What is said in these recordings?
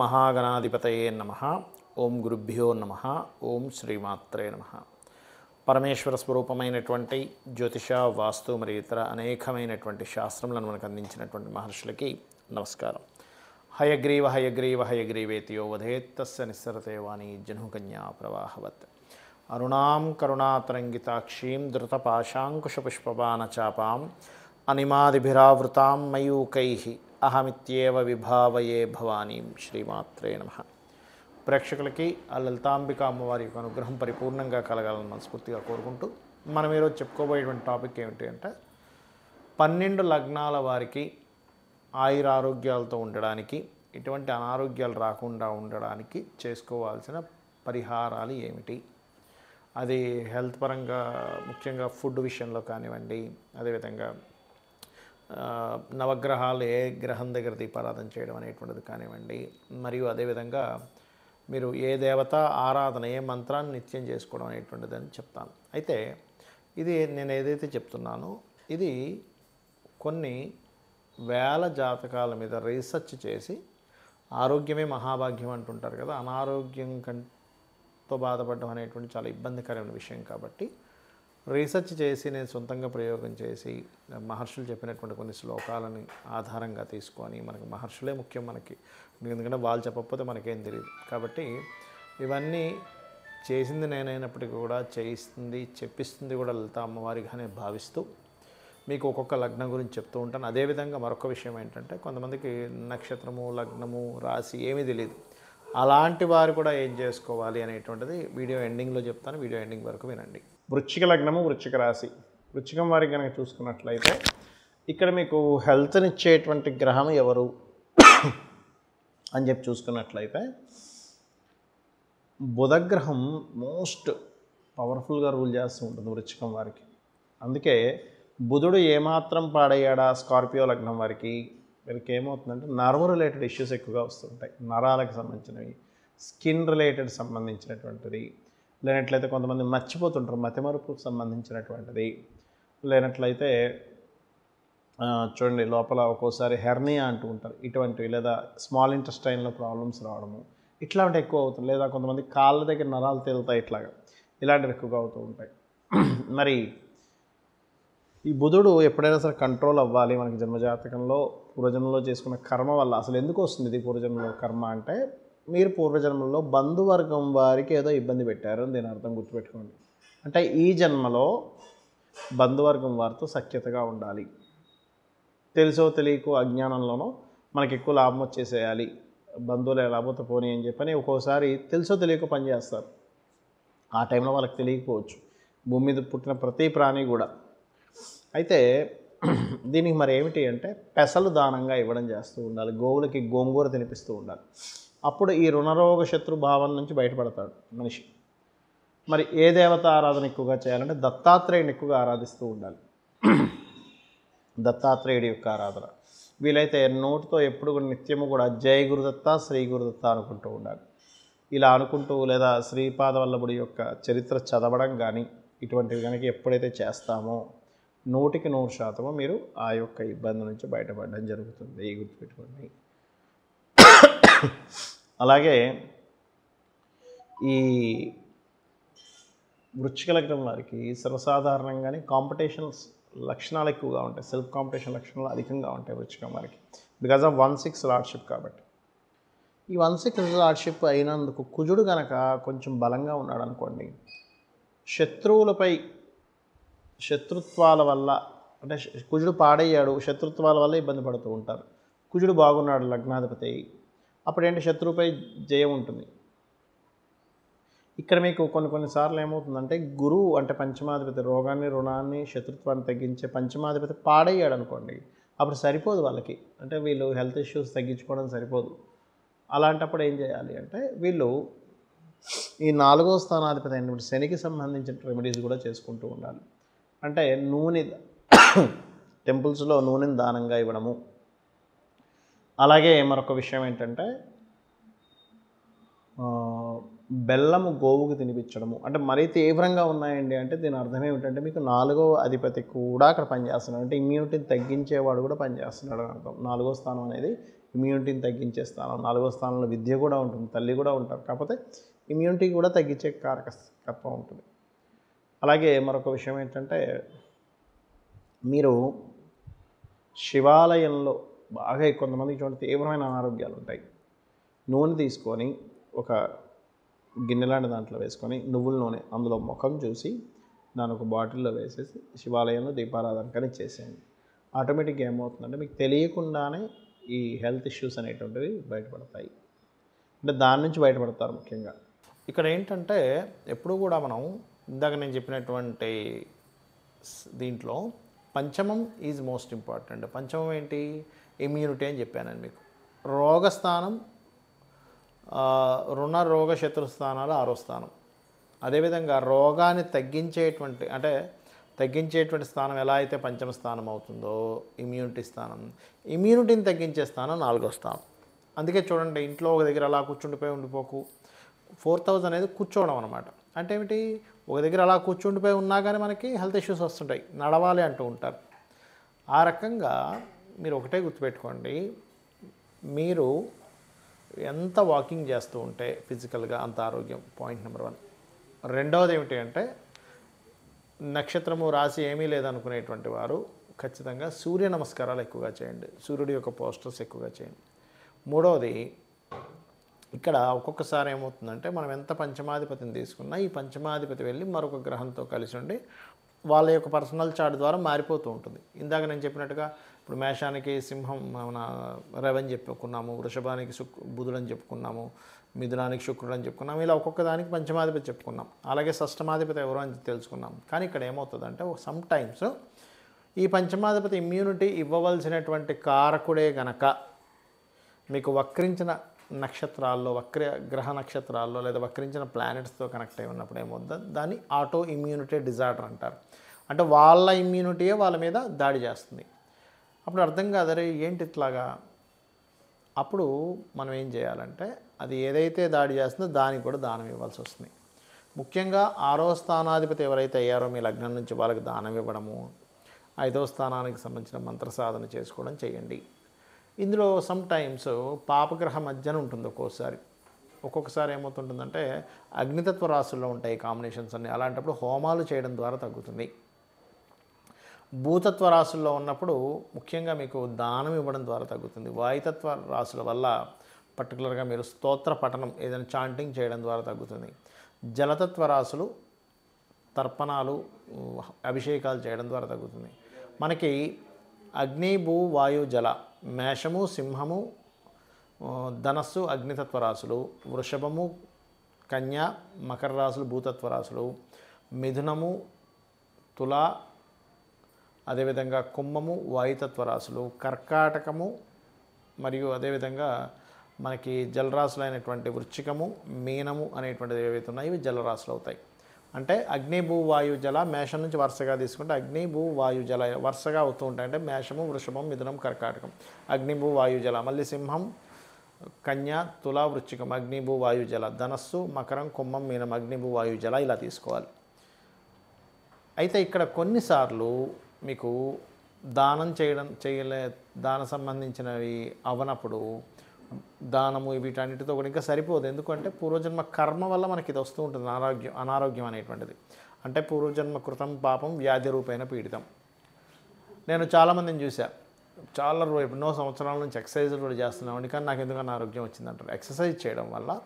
మహాగణాధిపతయే నమః. ఓం గురుభ్యో నమః. ఓం శ్రీమాత్రే నమః. పరమేశ్వర స్వరూపమైనటువంటి జ్యోతిష, వాస్తు మరియు ఇతర అనేకమైనటువంటి శాస్త్రములను మనకు అందించినటువంటి మహర్షులకి నమస్కారం. హయగ్రీవ హయగ్రీవ హయగ్రీవేతియో వధేత్ తస్య నిస్సరతే వాణి జహ్నుకన్యా ప్రవాహవత్. అరుణాం కరుణాతరంగితాక్షీం ధృతపాశాంకుశపుష్పబాణచాపాం అనిమాదిభిరావృతాం మయూకైః అహమిత్యేవ విభావయే భవానీం. శ్రీమాత్రే నమః. ప్రేక్షకులకి ఆ లలితాంబిక అమ్మవారి యొక్క అనుగ్రహం పరిపూర్ణంగా కలగాలని మనస్ఫూర్తిగా కోరుకుంటూ మనం ఈరోజు చెప్పుకోబోయేటువంటి టాపిక్ ఏమిటి అంటే 12 లగ్నాల వారికి ఆయురారోగ్యాలతో ఉండడానికి, ఇటువంటి అనారోగ్యాలు రాకుండా ఉండడానికి చేసుకోవాల్సిన పరిహారాలు ఏమిటి. అది హెల్త్ పరంగా ముఖ్యంగా ఫుడ్ విషయంలో కానివ్వండి, అదేవిధంగా నవగ్రహాలు ఏ గ్రహం దగ్గర దీపారాధన చేయడం అనేటువంటిది కానివ్వండి, మరియు అదేవిధంగా మీరు ఏ దేవత ఆరాధన, ఏ మంత్రాన్ని నిత్యం చేసుకోవడం అనేటువంటిది అని చెప్తాను. అయితే ఇది నేను ఏదైతే చెప్తున్నానో ఇది కొన్ని వేల జాతకాల మీద రీసెర్చ్ చేసి, ఆరోగ్యమే మహాభాగ్యం అంటుంటారు కదా, అనారోగ్యం కంతో బాధపడడం అనేటువంటి చాలా ఇబ్బందికరమైన విషయం కాబట్టి రీసెర్చ్ చేసి నేను సొంతంగా ప్రయోగం చేసి మహర్షులు చెప్పినటువంటి కొన్ని శ్లోకాలని ఆధారంగా తీసుకొని, మనకు మహర్షులే ముఖ్యం మనకి, ఎందుకంటే వాళ్ళు చెప్పకపోతే మనకేం తెలియదు. కాబట్టి ఇవన్నీ చేసింది నేనైనప్పటికీ కూడా చేయిస్తుంది, చెప్పిస్తుంది కూడా లలిత అమ్మవారిగానే భావిస్తూ మీకు ఒక్కొక్క లగ్నం గురించి చెప్తూ ఉంటాను. అదేవిధంగా మరొక విషయం ఏంటంటే, కొంతమందికి నక్షత్రము, లగ్నము, రాశి ఏమీ తెలియదు. అలాంటి వారు కూడా ఏం చేసుకోవాలి అనేటువంటిది వీడియో ఎండింగ్లో చెప్తాను. వీడియో ఎండింగ్ వరకు వినండి. వృశ్చిక లగ్నము, వృశ్చిక రాశి. వృశ్చికం వారికి కనుక చూసుకున్నట్లయితే ఇక్కడ మీకు హెల్త్నిచ్చేటువంటి గ్రహం ఎవరు అని చెప్పి చూసుకున్నట్లయితే బుధగ్రహం మోస్ట్ పవర్ఫుల్గా రూల్ చేస్తూ ఉంటుంది వృశ్చికం వారికి. అందుకే బుధుడు ఏమాత్రం పాడయ్యాడా స్కార్పియో లగ్నం వారికి, వీరికి ఏమవుతుందంటే నర్వ్ రిలేటెడ్ ఇష్యూస్ ఎక్కువగా వస్తుంటాయి. నరాలకు సంబంధించినవి, స్కిన్ రిలేటెడ్ సంబంధించినటువంటిది, లేనట్లయితే కొంతమంది మర్చిపోతుంటారు, మతిమరుపుకు సంబంధించినటువంటిది, లేనట్లయితే చూడండి లోపల ఒక్కోసారి హెర్నియా అంటూ ఉంటారు, ఇటువంటివి, లేదా స్మాల్ ఇంటెస్టైన్లో ప్రాబ్లమ్స్ రావడము, ఇట్లాంటివి ఎక్కువ అవుతుంది. లేదా కొంతమంది కాళ్ళ దగ్గర నరాలు తేలుతాయి, ఇలాంటివి ఎక్కువగా అవుతూ ఉంటాయి. మరి ఈ బుధుడు ఎప్పుడైనా సరే కంట్రోల్ అవ్వాలి మనకి జన్మజాతకంలో, పూర్వజన్మలో చేసుకున్న కర్మ వల్ల. అసలు ఎందుకు వస్తుంది ఇది పూర్వజన్మలో కర్మ అంటే, మీరు పూర్వజన్మలో బంధువర్గం వారికి ఏదో ఇబ్బంది పెట్టారు అని దీని అర్థం గుర్తుపెట్టుకోండి. అంటే ఈ జన్మలో బంధువర్గం వారితో సఖ్యతగా ఉండాలి, తెలుసో తెలియకో అజ్ఞానంలోనో మనకి ఎక్కువ లాభం వచ్చేసేయాలి, బంధువులు లాభోత పోనీ అని చెప్పని ఒక్కోసారి తెలుసో తెలియకో పనిచేస్తారు. ఆ టైంలో వాళ్ళకి తెలియకపోవచ్చు, భూమి మీద పుట్టిన ప్రతి ప్రాణి కూడా. అయితే దీనికి మరి ఏమిటి అంటే పెసలు దానంగా ఇవ్వడం చేస్తూ ఉండాలి, గోవులకి గోంగూర తినిపిస్తూ ఉండాలి. అప్పుడు ఈ రుణరోగ శత్రు భావం నుంచి బయటపడతాడు మనిషి. మరి ఏ దేవత ఆరాధన ఎక్కువగా చేయాలంటే దత్తాత్రేయుని ఎక్కువగా ఆరాధిస్తూ ఉండాలి. దత్తాత్రేయుడి యొక్క ఆరాధన వీలైతే నోటితో ఎప్పుడు కూడా నిత్యము కూడా జై గురుదత్త, శ్రీ గురుదత్త అనుకుంటూ ఉండాలి. ఇలా అనుకుంటూ, లేదా శ్రీపాదవల్లభుడి యొక్క చరిత్ర చదవడం కానీ ఇటువంటివి కనుక ఎప్పుడైతే చేస్తామో 100% మీరు ఆ యొక్క ఇబ్బంది నుంచి బయటపడడం జరుగుతుంది, గుర్తుపెట్టుకోండి. అలాగే ఈ వృశ్చిక లగ్నం వారికి సర్వసాధారణంగానే కాంపిటీషన్స్ లక్షణాలు ఎక్కువగా ఉంటాయి, సెల్ఫ్ కాంపిటీషన్ లక్షణాలు అధికంగా ఉంటాయి వృశ్చికం వారికి, బికాజ్ ఆఫ్ 1/6 లార్డ్షిప్. కాబట్టి ఈ 1/6 లార్డ్షిప్ అయినందుకు కుజుడు కనుక కొంచెం బలంగా ఉన్నాడు అనుకోండి, శత్రుత్వాల వల్ల, అంటే కుజుడు పాడయ్యాడు, శత్రుత్వాల వల్ల ఇబ్బంది పడుతూ ఉంటారు. కుజుడు బాగున్నాడు లగ్నాధిపతి, అప్పుడేంటి శత్రువుపై జయం ఉంటుంది. ఇక్కడ మీకు కొన్నిసార్లు ఏమవుతుందంటే గురువు అంటే పంచమాధిపతి రోగాన్ని, రుణాన్ని, శత్రుత్వాన్ని తగ్గించే పంచమాధిపతి పాడయ్యాడు అనుకోండి, అప్పుడు సరిపోదు వాళ్ళకి. అంటే వీళ్ళు హెల్త్ ఇష్యూస్ తగ్గించుకోవడం సరిపోదు. అలాంటప్పుడు ఏం చేయాలి అంటే వీళ్ళు ఈ 4వ స్థానాధిపతి అయినటువంటి శనికి సంబంధించిన రెమెడీస్ కూడా చేసుకుంటూ ఉండాలి. అంటే నూనె టెంపుల్స్లో నూనెని దానంగా ఇవ్వడము. అలాగే మరొక విషయం ఏంటంటే బెల్లము గోవుకు తినిపించడము. అంటే మరీ తీవ్రంగా ఉన్నాయండి అంటే దీని అర్థం ఏమిటంటే మీకు 4వ అధిపతి కూడా అక్కడ పనిచేస్తున్నాడు, అంటే ఇమ్యూనిటీని తగ్గించేవాడు కూడా పనిచేస్తున్నాడు అని అర్థం. 4వ స్థానం అనేది ఇమ్యూనిటీని తగ్గించే స్థానం. 4వ స్థానంలో విద్య కూడా ఉంటుంది, తల్లి కూడా ఉంటారు. కాకపోతే ఇమ్యూనిటీ కూడా తగ్గించే కారకత్వం ఉంటుంది. అలాగే మరొక విషయం ఏంటంటే, మీరు శివాలయంలో బాగా కొంతమందికి చూడండి తీవ్రమైన అనారోగ్యాలు ఉంటాయి. నూనె తీసుకొని ఒక గిన్నె లాంటి దాంట్లో వేసుకొని నువ్వుల నూనె అందులో ముఖం చూసి దాని ఒక బాటిల్లో వేసేసి శివాలయంలో దీపారాధన కానీ చేసేయండి. ఆటోమేటిక్గా ఏమవుతుందంటే మీకు తెలియకుండానే ఈ హెల్త్ ఇష్యూస్ అనేటువంటివి బయటపడతాయి. అంటే దాని నుంచి బయటపడతారు ముఖ్యంగా. ఇక్కడ ఏంటంటే ఎప్పుడు కూడా మనం ఇందాక నేను చెప్పినటువంటి దీంట్లో పంచమం ఈజ్ మోస్ట్ ఇంపార్టెంట్. పంచమం ఏంటి? ఇమ్యూనిటీ అని చెప్పాను మీకు. రోగస్థానం రుణ రోగ శత్రు స్థానాలు 6వ స్థానం. అదేవిధంగా రోగాన్ని తగ్గించేటువంటి స్థానం ఎలా అయితే పంచమ స్థానం అవుతుందో ఇమ్యూనిటీ స్థానం, ఇమ్యూనిటీని తగ్గించే స్థానం 4వ స్థానం. అందుకే చూడండి, ఇంట్లో ఒక దగ్గర అలా ఉండిపోకు. 4th హౌస్ అనేది కూర్చోవడం అనమాట. అంటే ఏమిటి? ఒక దగ్గర అలా కూర్చుండిపోయి ఉన్నా కానీ మనకి హెల్త్ ఇష్యూస్ వస్తుంటాయి, నడవాలి అంటూ ఉంటారు. ఆ రకంగా మీరు ఒకటే గుర్తుపెట్టుకోండి, మీరు ఎంత వాకింగ్ చేస్తూ ఉంటే ఫిజికల్గా అంత ఆరోగ్యం. Point number 1. రెండవది ఏమిటి అంటే, నక్షత్రము రాశి ఏమీ లేదనుకునేటువంటి వారు ఖచ్చితంగా సూర్య నమస్కారాలు ఎక్కువగా చేయండి. సూర్యుడి యొక్క పోస్టర్స్ ఎక్కువగా చేయండి. మూడవది, ఇక్కడ ఒక్కొక్కసారి ఏమవుతుందంటే మనం ఎంత పంచమాధిపతిని తీసుకున్నా ఈ పంచమాధిపతి వెళ్ళి మరొక గ్రహంతో కలిసి ఉండి వాళ్ళ యొక్క పర్సనల్ చార్ట్ ద్వారా మారిపోతూ ఉంటుంది. ఇందాక నేను చెప్పినట్టుగా ఇప్పుడు మేషానికి సింహం మన రవని చెప్పుకున్నాము, వృషభానికి బుధుడు అని చెప్పుకున్నాము, మిథునానికి శుక్రుడు అని చెప్పుకున్నాము. ఇలా ఒక్కొక్క దానికి పంచమాధిపతి చెప్పుకున్నాం. అలాగే షష్టమాధిపతి ఎవరు అని తెలుసుకున్నాం. కానీ ఇక్కడ ఏమవుతుందంటే సమ్ టైమ్స్ ఈ పంచమాధిపతి ఇమ్యూనిటీ ఇవ్వవలసినటువంటి కారకుడే గనక మీకు వక్రించిన నక్షత్రాల్లో, గ్రహ నక్షత్రాల్లో లేదా వక్రించిన ప్లానెట్స్తో కనెక్ట్ అయి ఉన్నప్పుడు ఏమవుతుంది, దాన్ని ఆటో ఇమ్యూనిటీ డిజార్డర్ అంటారు. అంటే వాళ్ళ ఇమ్యూనిటీయే వాళ్ళ మీద దాడి చేస్తుంది. అప్పుడు అర్థం కాదరే ఏంటి ఇట్లాగా. అప్పుడు మనం ఏం చేయాలంటే అది ఏదైతే దాడి చేస్తుందో దానికి కూడా దానం ఇవ్వాల్సి వస్తుంది. ముఖ్యంగా 6వ స్థానాధిపతి ఎవరైతే అయ్యారో మీ లగ్నం నుంచి వాళ్ళకి దానం ఇవ్వడము, 5వ స్థానానికి సంబంధించిన మంత్ర సాధన చేసుకోవడం చేయండి. ఇందులో సమ్ టైమ్స్ పాపగ్రహ మధ్యన ఉంటుంది. ఒక్కొక్కసారి ఏమవుతుంటుందంటే అగ్నితత్వ రాశుల్లో ఉంటాయి కాంబినేషన్స్ అన్నీ. అలాంటప్పుడు హోమాలు చేయడం ద్వారా తగ్గుతుంది. భూతత్వ రాశుల్లో ఉన్నప్పుడు ముఖ్యంగా మీకు దానం ఇవ్వడం ద్వారా తగ్గుతుంది. వాయుతత్వ రాశుల వల్ల పర్టికులర్గా మీరు స్తోత్ర పఠనం ఏదైనా చాంటింగ్ చేయడం ద్వారా తగ్గుతుంది. జలతత్వ రాశులు తర్పణాలు, అభిషేకాలు చేయడం ద్వారా తగ్గుతుంది. మనకి అగ్ని, భూ, వాయు, జల, మేషము, సింహము, ధనస్సు అగ్నితత్వ రాశులు, వృషభము, కన్య, మకర రాశులు భూతత్వ రాశులు, మిథునము, తుల, అదేవిధంగా కుంభము వాయుతత్వ రాశులు, కర్కాటకము మరియు అదేవిధంగా మనకి జలరాశులైనటువంటి వృశ్చికము, మీనము అనేటువంటివి ఏవైతే ఉన్నాయో ఇవి జలరాశులు అవుతాయి. అంటే అగ్ని, భూ, వాయు, జల మేషం నుంచి వరుసగా తీసుకుంటే అగ్ని, భూ, వాయు, జల వరుసగా అవుతూ ఉంటాయి. అంటే మేషము, వృషభం, మిథునం, కర్కాటకం, అగ్ని, భూ, వాయు, జల. మళ్ళీ సింహం, కన్య, తుల, వృశ్చికం, అగ్ని, భూ, వాయు, జల. ధనస్సు, మకరం, కుంభం, మీనం, అగ్ని, భూ, వాయు, జల ఇలా తీసుకోవాలి. అయితే ఇక్కడ కొన్నిసార్లు మీకు దాన సంబంధించినవి అవనప్పుడు దానము వీటన్నిటితో కూడా ఇంకా సరిపోదు. ఎందుకంటే పూర్వజన్మ కర్మ వల్ల మనకి ఇది వస్తూ ఉంటుంది అనారోగ్యం అనేటువంటిది. అంటే పూర్వజన్మ కృతం పాపం వ్యాధి రూపేణ పీడితం. నేను చాలామందిని చూసా, చాలా ఎన్నో సంవత్సరాల నుంచి ఎక్సర్సైజులు కూడా చేస్తున్నామండి, కానీ నాకు ఎందుకన్నా ఆరోగ్యం వచ్చిందంటారు. ఎక్సర్సైజ్ చేయడం వల్ల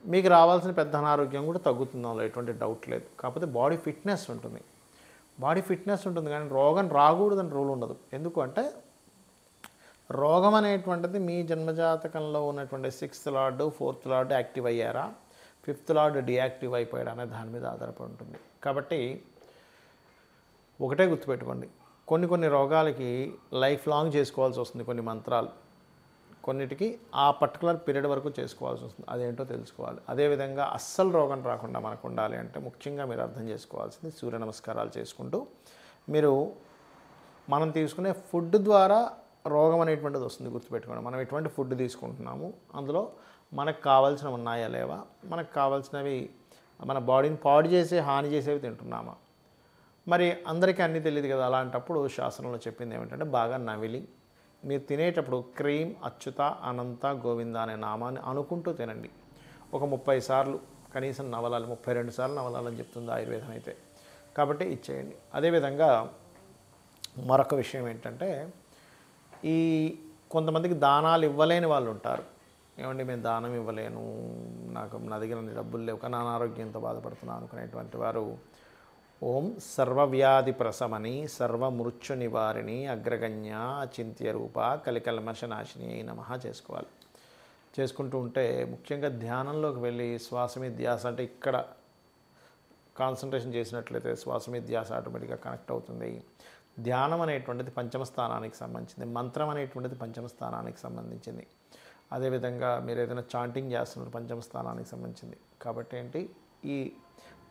మీకు రావాల్సిన పెద్ద అనారోగ్యం కూడా తగ్గుతుందో ఎటువంటి డౌట్ లేదు. కాకపోతే బాడీ ఫిట్నెస్ ఉంటుంది కానీ రోగం రాకూడదని రూల్ ఉండదు. ఎందుకు అంటే రోగం అనేటువంటిది మీ జన్మజాతకంలో ఉన్నటువంటి 6th lord 4th lord active అయ్యారా, 5th లార్డ్ డియాక్టివ్ అయిపోయాడా అనే దాని మీద ఆధారపడి ఉంటుంది. కాబట్టి ఒకటే గుర్తుపెట్టుకోండి, కొన్ని రోగాలకి లైఫ్ లాంగ్ చేసుకోవాల్సి వస్తుంది. కొన్ని మంత్రాలు కొన్నిటికి ఆ పర్టికులర్ పీరియడ్ వరకు చేసుకోవాల్సి వస్తుంది. అదేంటో తెలుసుకోవాలి. అదేవిధంగా అస్సలు రోగం రాకుండా మనకు ఉండాలి అంటే ముఖ్యంగా మీరు అర్థం చేసుకోవాల్సింది సూర్య నమస్కారాలు చేసుకుంటూ మనం తీసుకునే ఫుడ్ ద్వారా రోగం అనేటువంటిది వస్తుంది. గుర్తుపెట్టుకోండి, మనం ఎటువంటి ఫుడ్ తీసుకుంటున్నాము, అందులో మనకు కావాల్సినవి ఉన్నాయా లేవా, మనకు కావాల్సినవి మన బాడీని పాడు చేసే హాని చేసేవి తింటున్నామా. మరి అందరికీ అన్నీ తెలియదు కదా. అలాంటప్పుడు శాస్త్రంలో చెప్పింది ఏమిటంటే బాగా నవిలి మీరు తినేటప్పుడు క్రీం అచ్యుత అనంత గోవింద అనే నామాన్ని అనుకుంటూ తినండి. ఒక 30 సార్లు కనీసం నవలాలి, 32 సార్లు నవలాలని చెప్తుంది ఆయుర్వేదం అయితే. కాబట్టి ఇచ్చేయండి. అదేవిధంగా మరొక విషయం ఏంటంటే, ఈ కొంతమందికి దానాలు ఇవ్వలేని వాళ్ళు ఉంటారు. ఏమండి మేము దానం ఇవ్వలేను, నా దగ్గర డబ్బులు లేవు, కానీ అనారోగ్యంతో బాధపడుతున్నాను అనుకునేటువంటి వారు ఓం సర్వవ్యాధి ప్రశమని సర్వమృత్యు నివారిణి అగ్రగణ్య అచింత్య రూప కలికల్మషనాశిని అయి నమః చేసుకోవాలి. చేసుకుంటూ ఉంటే ముఖ్యంగా ధ్యానంలోకి వెళ్ళి శ్వాస మీద ధ్యాస, అంటే ఇక్కడ కాన్సన్ట్రేషన్ చేసినట్లయితే శ్వాస మీద ధ్యాస ఆటోమేటిక్గా కనెక్ట్ అవుతుంది. ధ్యానం అనేటువంటిది పంచమ స్థానానికి సంబంధించింది, మంత్రం అనేటువంటిది పంచమ స్థానానికి సంబంధించింది. అదేవిధంగా మీరు ఏదైనా చాంటింగ్ చేస్తున్నారు పంచమ స్థానానికి సంబంధించింది. కాబట్టి ఏంటి, ఈ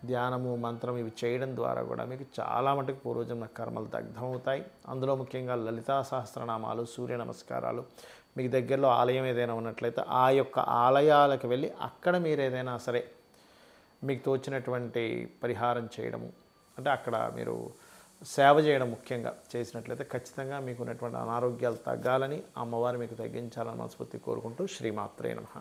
ధ్యానము మంత్రం ఇవి చేయడం ద్వారా కూడా మీకు చాలా మటుకు పూర్వజన్మ కర్మలు దగ్ధమవుతాయి. అందులో ముఖ్యంగా లలితా సహస్రనామాలు, సూర్య నమస్కారాలు, మీకు దగ్గరలో ఆలయం ఏదైనా ఉన్నట్లయితే ఆ యొక్క ఆలయాలకు వెళ్ళి అక్కడ మీరు ఏదైనా సరే మీకు తోచినటువంటి పరిహారం చేయడము, అంటే అక్కడ మీరు సేవ చేయడం ముఖ్యంగా చేసినట్లయితే ఖచ్చితంగా మీకు ఉన్నటువంటి అనారోగ్యాలు తగ్గాలని, అమ్మవారు మీకు తగ్గించాలని మనస్ఫూర్తి కోరుకుంటూ శ్రీమాత్రే నమః.